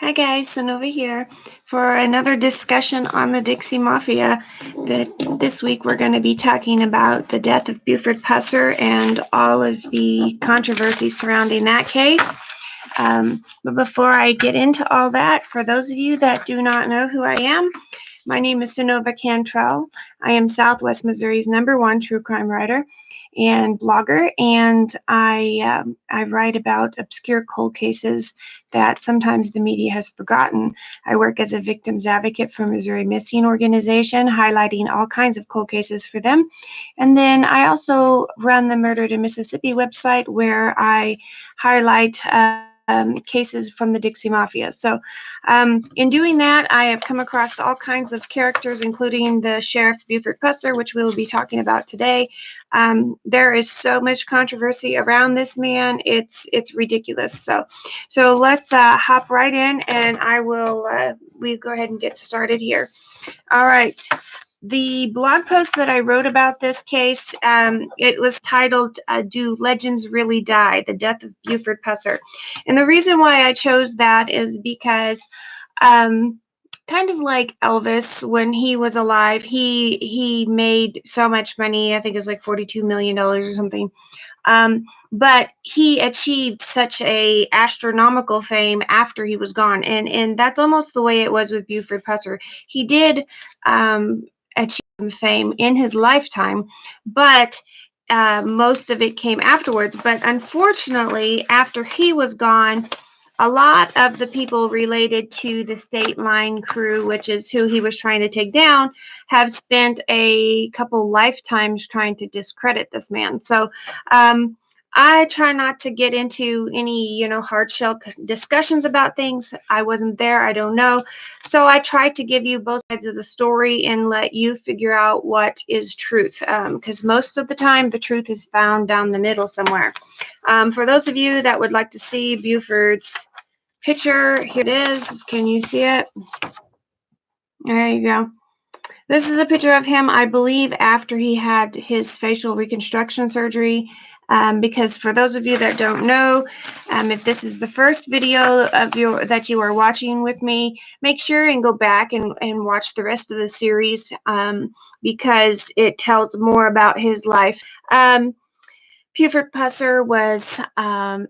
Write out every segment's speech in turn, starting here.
Hi guys, Synova here for another discussion on the Dixie Mafia. This week we're going to be talking about the death of Buford Pusser and all of the controversy surrounding that case. But before I get into all that, for those of you that do not know who I am, my name is Synova Cantrell. I am Southwest Missouri's #1 true crime writer and blogger, and I write about obscure cold cases that sometimes the media has forgotten. I work as a victims advocate for Missouri Missing Organization, highlighting all kinds of cold cases for them. And then I also run the Murdered in Mississippi website, where I highlight cases from the Dixie Mafia. So in doing that, I have come across all kinds of characters, including the Sheriff Buford Pusser, which we will be talking about today. There is so much controversy around this man; it's ridiculous. So let's hop right in, and we go ahead and get started here. All right. The blog post that I wrote about this case, it was titled, Do Legends Really Die? The Death of Buford Pusser. And the reason why I chose that is because kind of like Elvis, when he was alive, he made so much money. I think it's like $42 million or something. But he achieved such a astronomical fame after he was gone, and that's almost the way it was with Buford Pusser. He did achieve some fame in his lifetime, but most of it came afterwards. But unfortunately, after he was gone, a lot of the people related to the State Line crew, which is who he was trying to take down, have spent a couple lifetimes trying to discredit this man. So I try not to get into any, hard shell discussions about things. I wasn't there. I don't know. So I try to give you both sides of the story and let you figure out what is truth. Because most of the time, the truth is found down the middle somewhere. For those of you that would like to see Buford's picture, here it is. Can you see it? There you go. This is a picture of him, I believe, after he had his facial reconstruction surgery. Because for those of you that don't know, if this is the first video that you are watching with me, make sure and go back and watch the rest of the series, because it tells more about his life. Buford Pusser was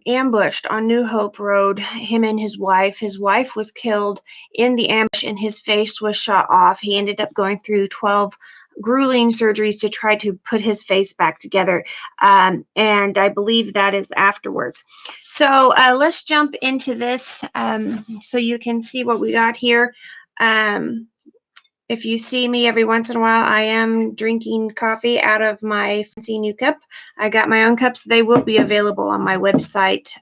ambushed on New Hope Road, him and his wife. His wife was killed in the ambush and his face was shot off. He ended up going through 12 grueling surgeries to try to put his face back together. And I believe that is afterwards. So let's jump into this so you can see what we got here. If you see me every once in a while, I am drinking coffee out of my fancy new cup. I got my own cups. They will be available on my website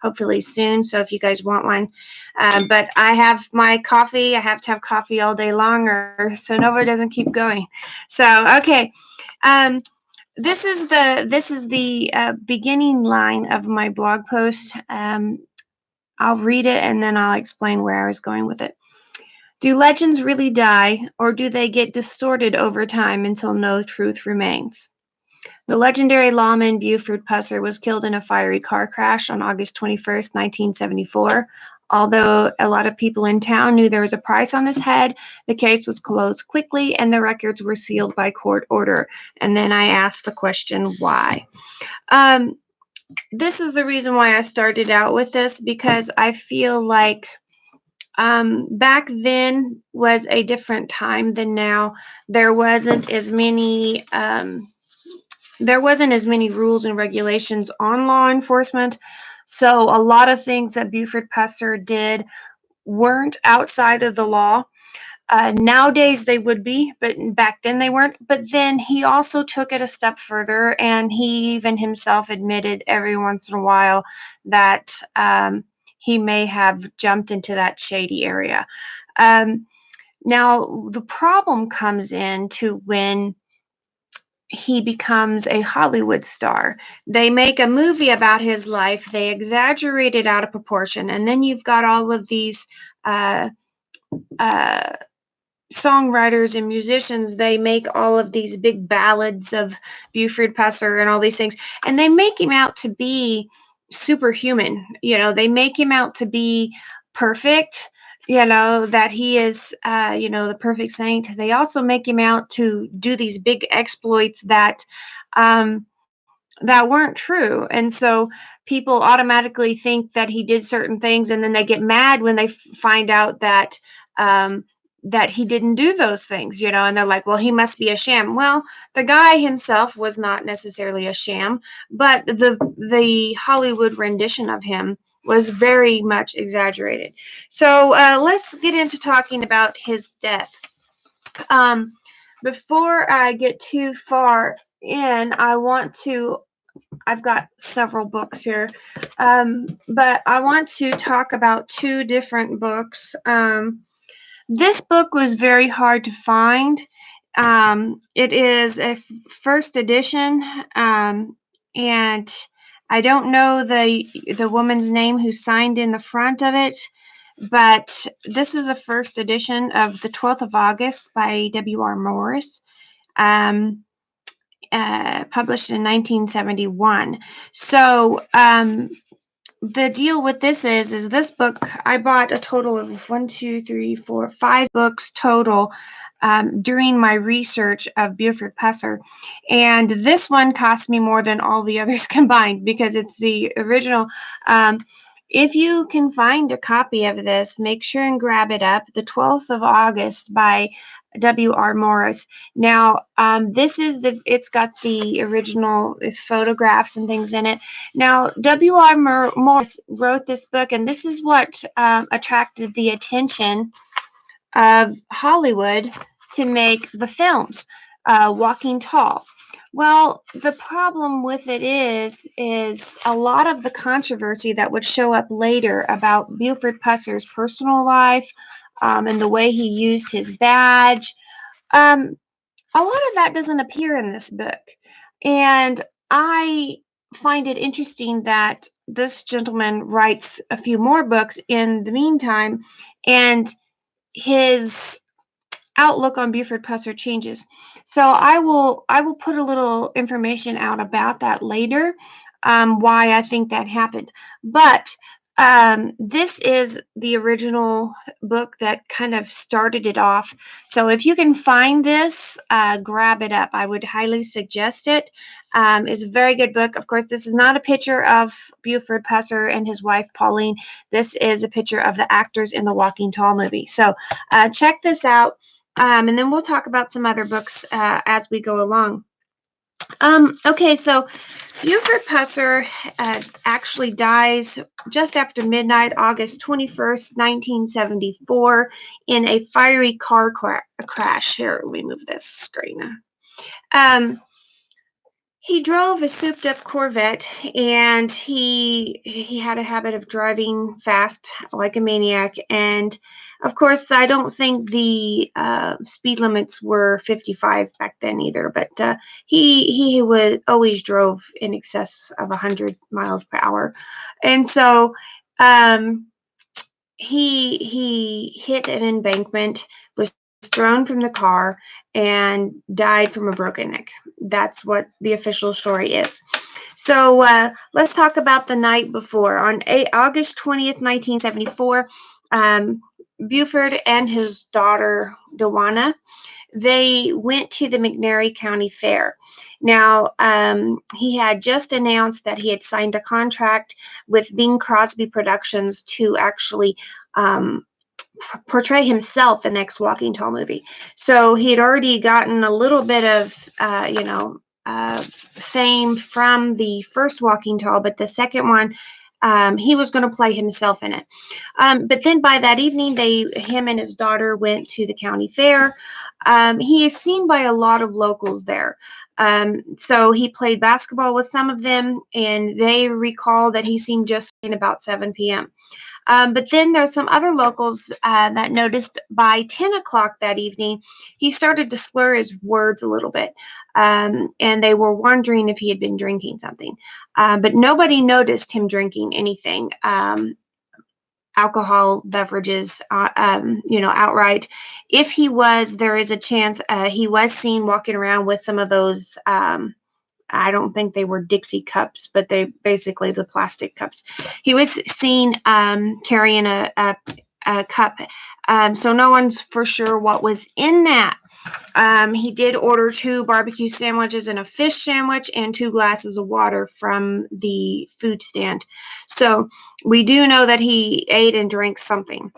hopefully soon, so if you guys want one. But I have my coffee. I have to have coffee all day long, or Synova doesn't keep going. So, okay. This is the beginning line of my blog post. I'll read it, and then I'll explain where I was going with it. Do legends really die, or do they get distorted over time until no truth remains? The legendary lawman Buford Pusser was killed in a fiery car crash on August 21st, 1974. Although a lot of people in town knew there was a price on his head, the case was closed quickly and the records were sealed by court order. And then I asked the question, why? This is the reason why I started out with this, because I feel like back then was a different time than now. There wasn't as many rules and regulations on law enforcement. So a lot of things that Buford Pusser did weren't outside of the law. Nowadays they would be, but back then they weren't. But then he also took it a step further, and he even himself admitted every once in a while that he may have jumped into that shady area. Now, the problem comes in to when he becomes a Hollywood star. They make a movie about his life, they exaggerate it out of proportion, and then you've got all of these songwriters and musicians. They make all of these big ballads of Buford Pusser and all these things, and they make him out to be superhuman. They make him out to be perfect, that he is, the perfect saint. They also make him out to do these big exploits um, that weren't true. And so people automatically think that he did certain things, and then they get mad when they find out um, that he didn't do those things, and they're like, well, he must be a sham. Well, the guy himself was not necessarily a sham, but the Hollywood rendition of him was very much exaggerated. So let's get into talking about his death. Um, Before I get too far in, I've got several books here, but I want to talk about two different books. This book was very hard to find. It is a first edition, and I don't know the woman's name who signed in the front of it, but this is a first edition of the 12th of August by W.R. Morris. Published in 1971. So the deal with this is this book, I bought a total of 5 books total during my research of Buford Pusser, and this one cost me more than all the others combined because it's the original. If you can find a copy of this, make sure and grab it up. The 12th of August by W.R. Morris. Now, it's got the original photographs and things in it. Now, W.R. Morris wrote this book, and this is what attracted the attention of Hollywood to make the films, Walking Tall. Well, the problem with it is a lot of the controversy that would show up later about Buford Pusser's personal life, and the way he used his badge. Um, a lot of that doesn't appear in this book. And I find it interesting that this gentleman writes a few more books in the meantime, and his outlook on Buford Pusser changes. So I will put a little information out about that later, why I think that happened. But this is the original book that kind of started it off. So if you can find this, grab it up. I would highly suggest it. It's a very good book. Of course, this is not a picture of Buford Pusser and his wife Pauline. This is a picture of the actors in the Walking Tall movie. So check this out. And then we'll talk about some other books as we go along. Okay, so Buford Pusser actually dies just after midnight, August 21st, 1974, in a fiery car crash. Here, let me move this screen. He drove a souped-up Corvette, and he had a habit of driving fast like a maniac. And of course, I don't think the speed limits were 55 back then either. But he would always drove in excess of 100 miles per hour, and so he hit an embankment, was thrown from the car, and died from a broken neck. That's what the official story is. So let's talk about the night before. On August 20th, 1974, Buford and his daughter, Dewana, they went to the McNairy County Fair. Now, he had just announced that he had signed a contract with Bing Crosby Productions to actually portray himself in the next Walking Tall movie. So he had already gotten a little bit of, fame from the first Walking Tall, but the second one, he was going to play himself in it. But then by that evening, him and his daughter went to the county fair. He is seen by a lot of locals there. So he played basketball with some of them, and they recall that he seemed just in about 7 p.m. But then there's some other locals that noticed by 10 o'clock that evening, he started to slur his words a little bit. And they were wondering if he had been drinking something. But nobody noticed him drinking anything, alcohol beverages, outright. If he was, there is a chance he was seen walking around with some of those I don't think they were Dixie cups, but they basically the plastic cups. He was seen carrying a cup, so no one's for sure what was in that. He did order 2 barbecue sandwiches and a fish sandwich and 2 glasses of water from the food stand. So we do know that he ate and drank something.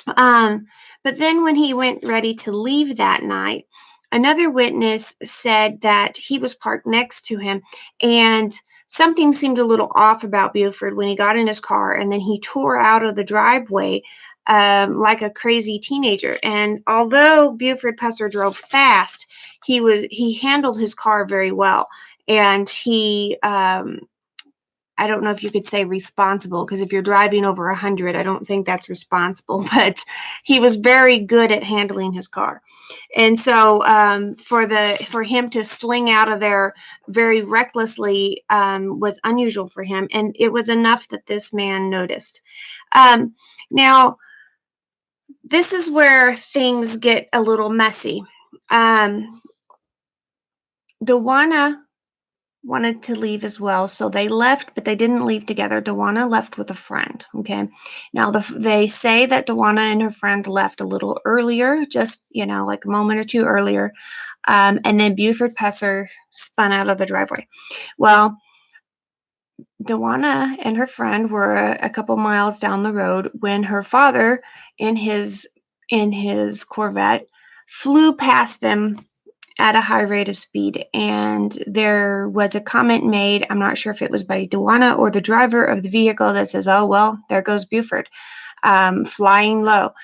But then when he went ready to leave that night, another witness said that he was parked next to him and something seemed a little off about Buford when he got in his car, and then he tore out of the driveway like a crazy teenager. And although Buford Pusser drove fast, he handled his car very well, and he I don't know if you could say responsible, because if you're driving over 100, I don't think that's responsible, but he was very good at handling his car. And so for him to sling out of there very recklessly was unusual for him, and it was enough that this man noticed. Now, this is where things get a little messy. Dewana wanted to leave as well, so they left, but they didn't leave together. Dewana left with a friend. Okay, now they say that Dewana and her friend left a little earlier, just like a moment or two earlier, and then Buford Pusser spun out of the driveway. Well, Dewana and her friend were a couple miles down the road when her father, in his Corvette, flew past them at a high rate of speed, and there was a comment made, I'm not sure if it was by Dewana or the driver of the vehicle, that says, oh, well, there goes Buford, flying low,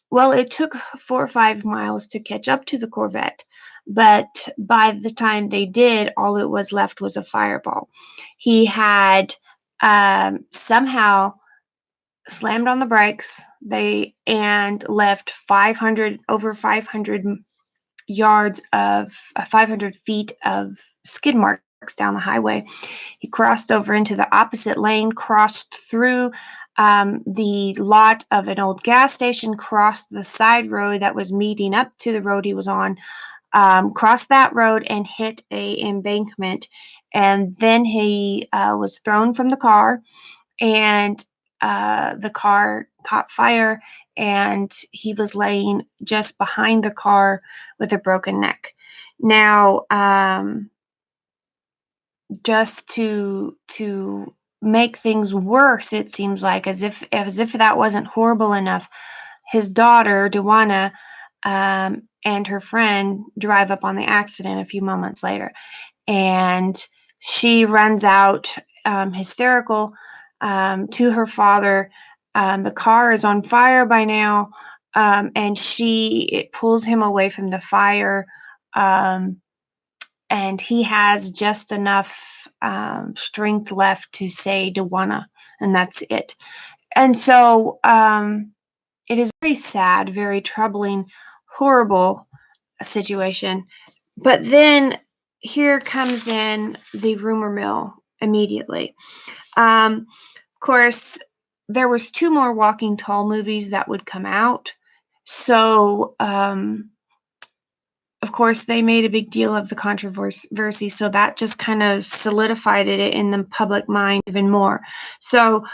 well, it took 4 or 5 miles to catch up to the Corvette, but by the time they did, all it was left was a fireball. He had somehow slammed on the brakes and left over 500 yards of 500 feet of skid marks down the highway. He crossed over into the opposite lane, crossed through the lot of an old gas station, crossed the side road that was meeting up to the road he was on, crossed that road and hit a embankment, and then he was thrown from the car, and the car caught fire, and he was laying just behind the car with a broken neck. Now, just to make things worse, it seems like, as if that wasn't horrible enough, his daughter Dewana and her friend drive up on the accident a few moments later, and she runs out hysterical to her father. The car is on fire by now, and it pulls him away from the fire, and he has just enough strength left to say Dewana, and that's it. And so it is very sad, very troubling, horrible situation. But then here comes in the rumor mill immediately. Of course, there was 2 more Walking Tall movies that would come out. So, of course, they made a big deal of the controversy, so that just kind of solidified it in the public mind even more. So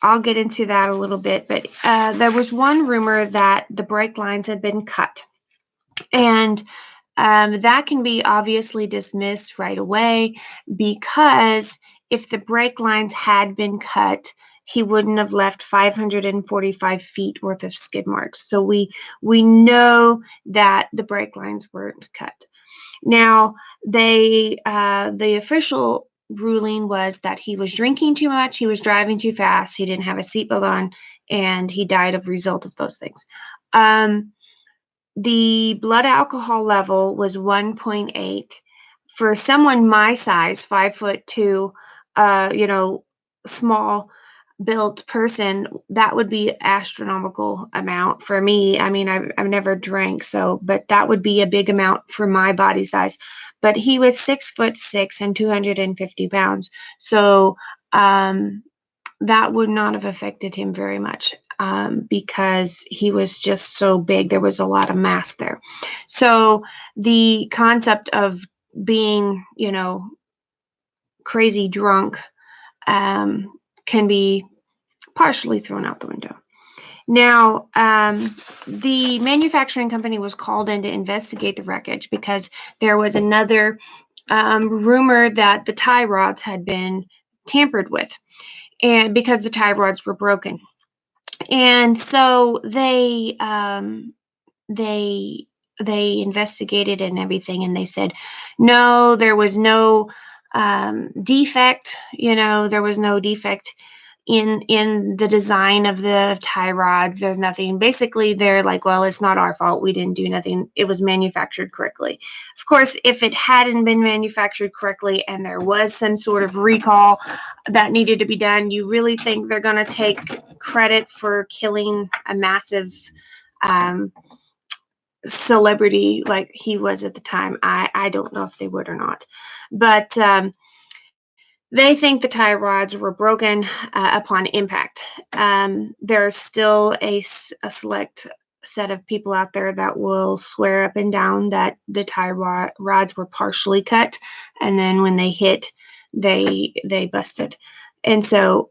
I'll get into that a little bit, but there was one rumor that the brake lines had been cut, and that can be obviously dismissed right away, because if the brake lines had been cut, he wouldn't have left 545 feet worth of skid marks. So we know that the brake lines weren't cut. Now, the official ruling was that he was drinking too much, he was driving too fast, he didn't have a seatbelt on, and he died as a result of those things. The blood alcohol level was 1.8. For someone my size, 5'2", small built person, that would be astronomical amount for me. I mean, I've never drank, but that would be a big amount for my body size. But he was 6'6" and 250 pounds, so that would not have affected him very much. because he was just so big. There was a lot of mass there. So the concept of being, crazy drunk can be partially thrown out the window. Now, the manufacturing company was called in to investigate the wreckage because there was another rumor that the tie rods had been tampered with, and because the tie rods were broken. And so they investigated and everything, and they said, no, there was no defect. There was no defect in the design of the tie rods. There's nothing. Basically, they're like, well, it's not our fault. We didn't do nothing. It was manufactured correctly. Of course, if it hadn't been manufactured correctly and there was some sort of recall that needed to be done, you really think they're going to take credit for killing a massive celebrity like he was at the time? I don't know if they would or not. But they think the tie rods were broken upon impact. There's still a select set of people out there that will swear up and down that the tie rods were partially cut, and then when they hit, they busted. And so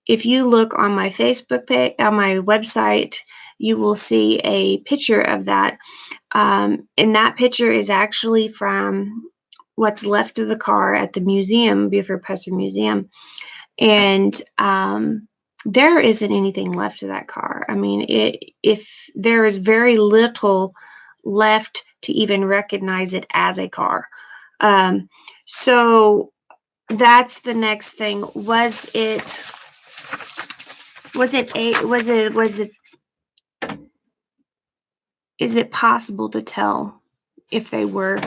if you look on my Facebook page, on my website, you will see a picture of that. And that picture is actually from what's left of the car at the museum, Buford Pusser Museum. And there isn't anything left of that car. I mean, if there is very little left to even recognize it as a car. So that's the next thing. Is it possible to tell if they were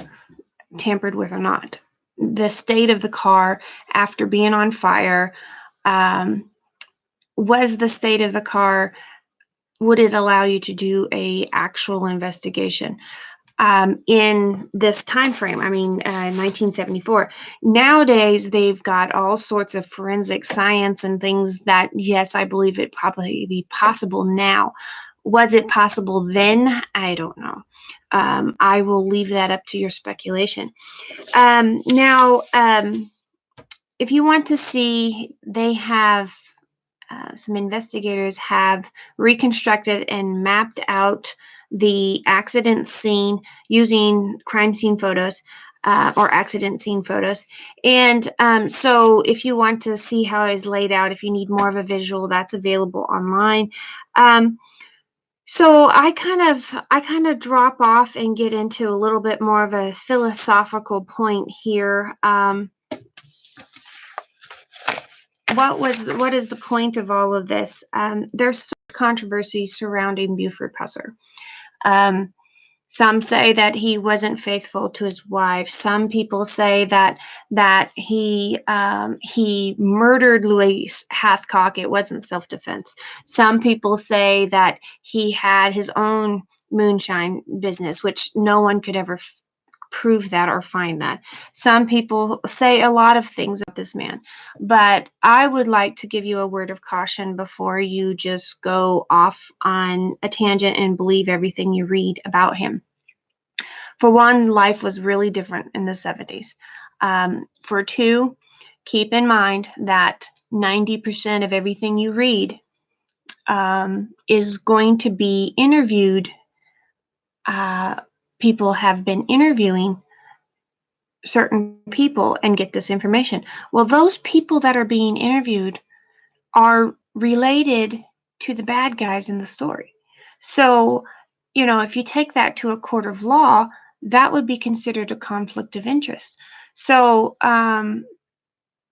tampered with or not? The state of the car after being on fire, was the state of the car, would it allow you to do a actual investigation in this time frame? I mean, 1974. Nowadays, they've got all sorts of forensic science and things that, yes, I believe it probably be possible now. Was it possible then? I don't know. I will leave that up to your speculation. Now, if you want to see, they have some investigators have reconstructed and mapped out the accident scene using crime scene photos or accident scene photos. And so if you want to see how it is laid out, if you need more of a visual, that's available online. So I kind of drop off and get into a little bit more of a philosophical point here. What is the point of all of this? There's controversy surrounding Buford Pusser. Some say that he wasn't faithful to his wife. Some people say that he murdered Louise Hathcock. It wasn't self-defense. Some people say that he had his own moonshine business, which no one could ever prove that or find that. Some people say a lot of things about this man, but I would like to give you a word of caution before you just go off on a tangent and believe everything you read about him. For one, life was really different in the 70s. For two, keep in mind that 90% of everything you read is going to be interviewed. People have been interviewing certain people and get this information. Well, those people that are being interviewed are related to the bad guys in the story. So, if you take that to a court of law, that would be considered a conflict of interest. So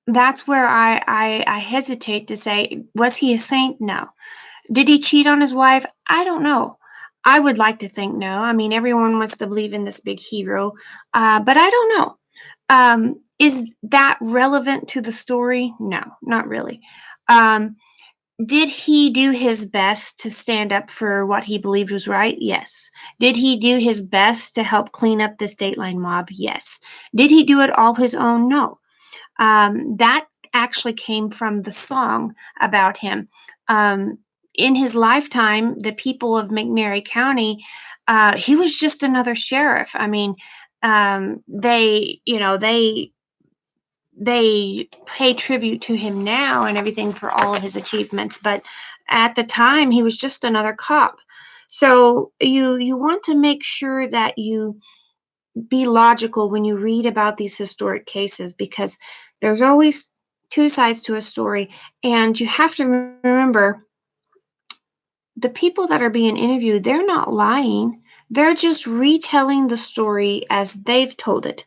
that's where I hesitate to say, was he a saint? No. Did he cheat on his wife? I don't know. I would like to think no. I mean, everyone wants to believe in this big hero, but I don't know. Is that relevant to the story? No, not really. Did he do his best to stand up for what he believed was right? Yes. Did he do his best to help clean up the state line mob? Yes. Did he do it all his own? No. That actually came from the song about him. in his lifetime, the people of McNairy County, he was just another sheriff. I mean, they pay tribute to him now and everything for all of his achievements, but at the time he was just another cop. So you want to make sure that you be logical when you read about these historic cases, because there's always two sides to a story, and you have to remember the people that are being interviewed, they're not lying. They're just retelling the story as they've told it.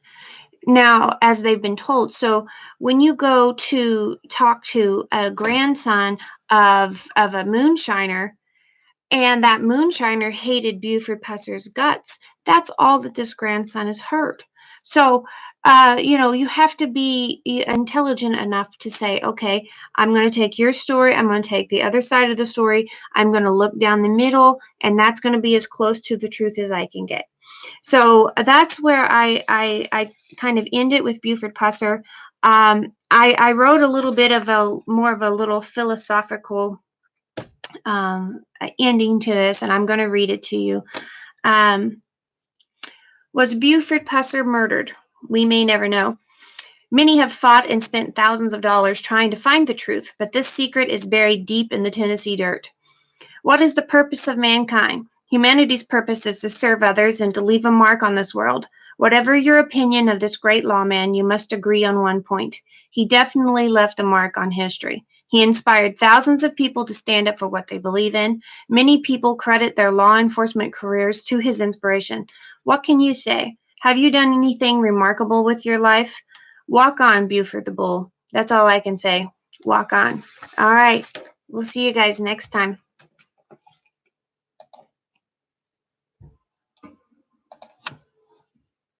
Now, as they've been told. So when you go to talk to a grandson of a moonshiner, and that moonshiner hated Buford Pusser's guts, that's all that this grandson has heard. So, you have to be intelligent enough to say, okay, I'm going to take your story, I'm going to take the other side of the story, I'm going to look down the middle, and that's going to be as close to the truth as I can get. So that's where I kind of end it with Buford Pusser. I wrote a little bit of more of a little philosophical ending to this, and I'm going to read it to you. Was Buford Pusser murdered? We may never know. Many have fought and spent thousands of dollars trying to find the truth, but this secret is buried deep in the Tennessee dirt. What is the purpose of mankind? Humanity's purpose is to serve others and to leave a mark on this world. Whatever your opinion of this great lawman, you must agree on one point. He definitely left a mark on history. He inspired thousands of people to stand up for what they believe in. Many people credit their law enforcement careers to his inspiration. What can you say? Have you done anything remarkable with your life? Walk on, Buford the Bull. That's all I can say. Walk on. All right. We'll see you guys next time.